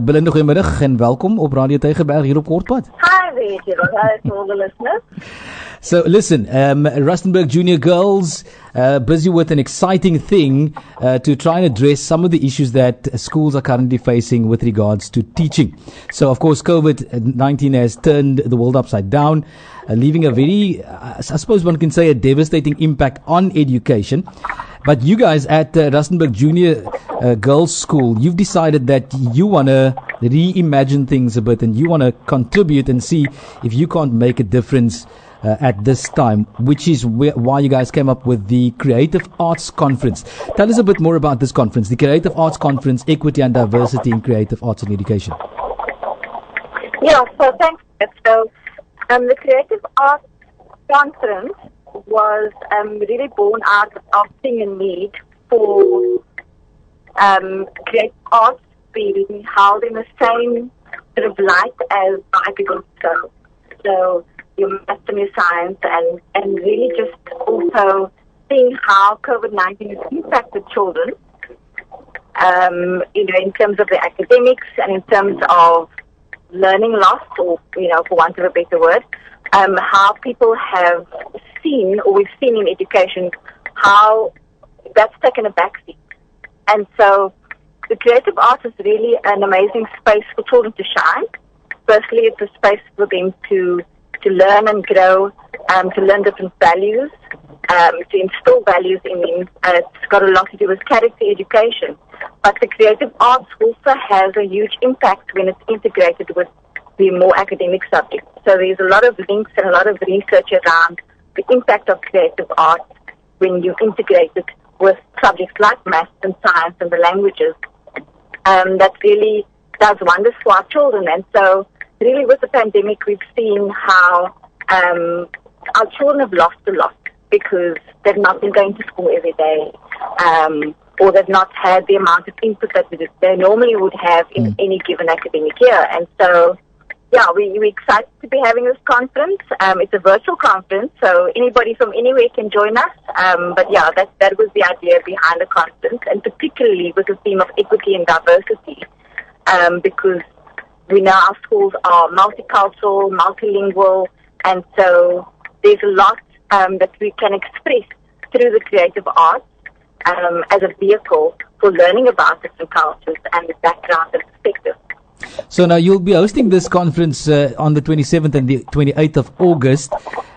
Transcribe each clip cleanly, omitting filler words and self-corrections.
Belinda, goeiemiddag en welkom op Radio Tygerbeg hier op Kortpad. Hi there, Gerald. Hi to all the listeners. So listen, Rustenburg Junior Girls busy with an exciting thing to try and address some of the issues that schools are currently facing with regards to teaching. So of course COVID-19 has turned the world upside down, leaving a very, I suppose one can say, a devastating impact on education. But you guys at Rustenburg Junior Girls School, you've decided that you want to reimagine things a bit and you want to contribute and see if you can't make a difference at this time, which is why you guys came up with the Creative Arts Conference. Tell us a bit more about this conference, the Creative Arts Conference, Equity and Diversity in Creative Arts and Education. Yeah, so thanks. So the Creative Arts Conference was really born out of seeing a need for creative arts being held in the same sort of light as academic skills. So your maths and your science and really just also seeing how COVID-19 has impacted children, in terms of the academics and in terms of learning loss, or, for want of a better word, how people have seen, or we've seen in education, how that's taken a backseat. And so the creative arts is really an amazing space for children to shine. Firstly, it's a space for them to learn and grow, to learn different values, to instill values in them. It's got a lot to do with character education. But the creative arts also has a huge impact when it's integrated with the more academic subjects. So there's a lot of links and a lot of research around the impact of creative arts when you integrate it with subjects like maths and science and the languages. That really does wonders for our children. And so really with the pandemic, we've seen how our children have lost a lot because they've not been going to school every day, or they've not had the amount of input that they normally would have in any given academic year. And so, yeah, we're excited to be having this conference. It's a virtual conference, so anybody from anywhere can join us. But yeah, that was the idea behind the conference, and particularly with the theme of equity and diversity, because we know our schools are multicultural, multilingual, and so there's a lot that we can express through the creative arts as a vehicle for learning about different cultures and the background and perspective. So now you'll be hosting this conference on the 27th and the 28th of August.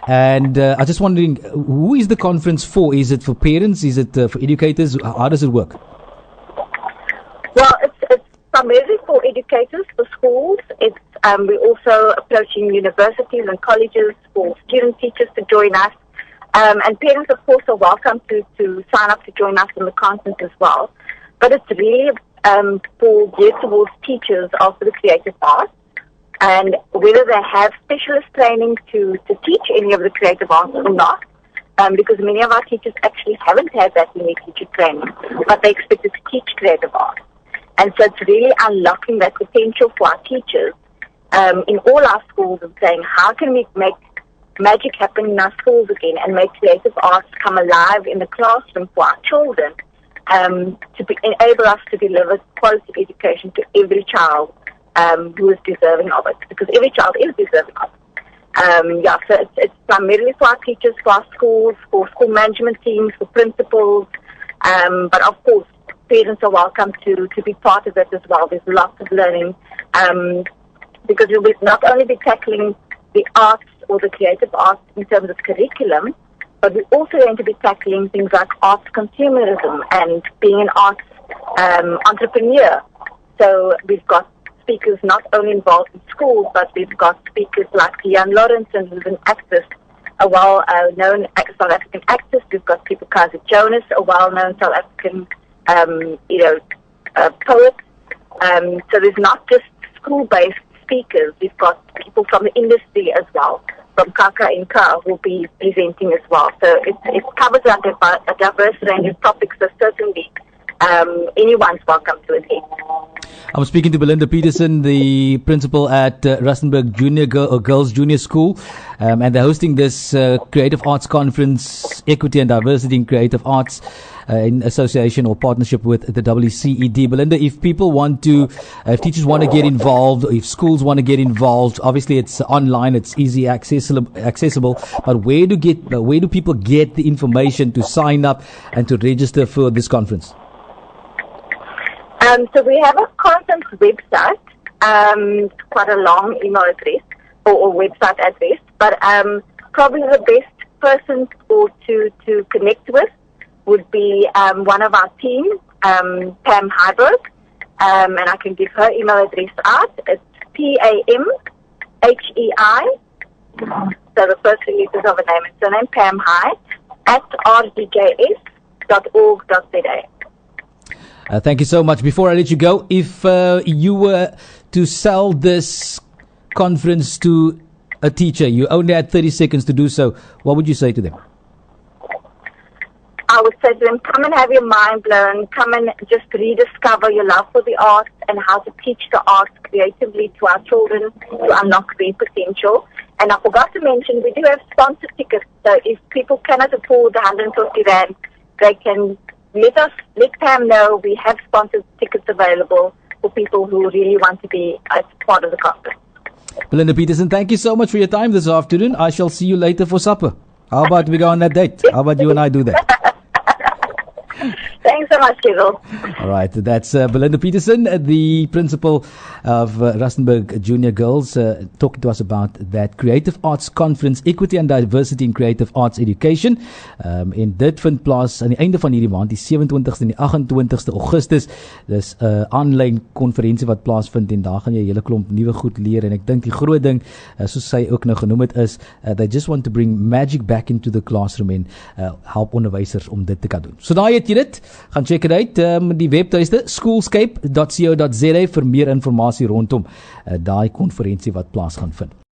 And I was just wondering, who is the conference for? Is it for parents? Is it for educators? How does it work? Well, it's primarily for educators, for schools. It's we're also approaching universities and colleges for student teachers to join us. And parents, of course, are welcome to sign up to join us in the conference as well. But it's really for geared towards teachers of the creative arts, and whether they have specialist training to teach any of the creative arts or not, because many of our teachers actually haven't had that unique teacher training, but they're expected to teach creative arts. And so it's really unlocking that potential for our teachers in all our schools and saying, how can we make magic happen in our schools again and make creative arts come alive in the classroom for our children, to enable us to deliver quality education to every child who is deserving of it, because every child is deserving of it. So it's primarily for our teachers, for our schools, for school management teams, for principals, but of course parents are welcome to be part of it as well. There's lots of learning, because we'll not only be tackling the arts or the creative arts in terms of curriculum, but we're also going to be tackling things like arts consumerism and being an arts entrepreneur. So we've got speakers not only involved in schools, but we've got speakers like Jan Lawrenson, who's an actress, a well-known South African actress. We've got people, Kaiser Jonas, a well-known South African, poet. So there's not just school-based speakers. We've got people from the industry as well, from Kaka and Ka, who will be presenting as well. So it covers a diverse range of topics, so certainly anyone's welcome to attend. I'm speaking to Belinda Petersen, the principal at Rustenburg Girls Junior School, and they're hosting this Creative Arts Conference, Equity and Diversity in Creative Arts. in association or partnership with the WCED. Belinda, if people want to, if teachers want to get involved, if schools want to get involved, obviously it's online, it's easy accessible, but where do people get the information to sign up and to register for this conference? So we have a conference website, quite a long email address or website address, but probably the best person to connect with would be one of our team, Pam Hyberg, and I can give her email address out. It's PAMHEI, so the first three letters of a name and surname, Pam High, at rgjs.org.za. Thank you so much. Before I let you go, if you were to sell this conference to a teacher, you only had 30 seconds to do so, what would you say to them? I would say to them, come and have your mind blown, come and just rediscover your love for the arts and how to teach the arts creatively to our children to unlock their potential. And I forgot to mention, we do have sponsored tickets, so if people cannot afford the 150 rand, they can let Pam know we have sponsored tickets available for people who really want to be as part of the conference. Belinda Petersen, thank you so much for your time this afternoon. I shall see you later for supper. How about we go on that date? How about you and I do that? Thanks so much, Kevin. All right, that's Belinda Petersen, the principal of Rustenburg Junior Girls, talking to us about that Creative Arts Conference, Equity and Diversity in Creative Arts Education. En dit vind plaas aan die einde van hierdie maand, die 27ste en die 28ste Augustus. Dis 'n aanlyn konferensie wat plaasvind en daar gaan jy 'n hele klomp nuwe goed leer. En ek dink die groot ding, soos sy ook nou genoem het, is they just want to bring magic back into the classroom en help onderwysers om dit te kan doen. So daai het jy dit. Gaan check dit uit. Die webtuiste schoolscape.co.za vir meer inligting rondom daai konferensie wat plaas gaan vind.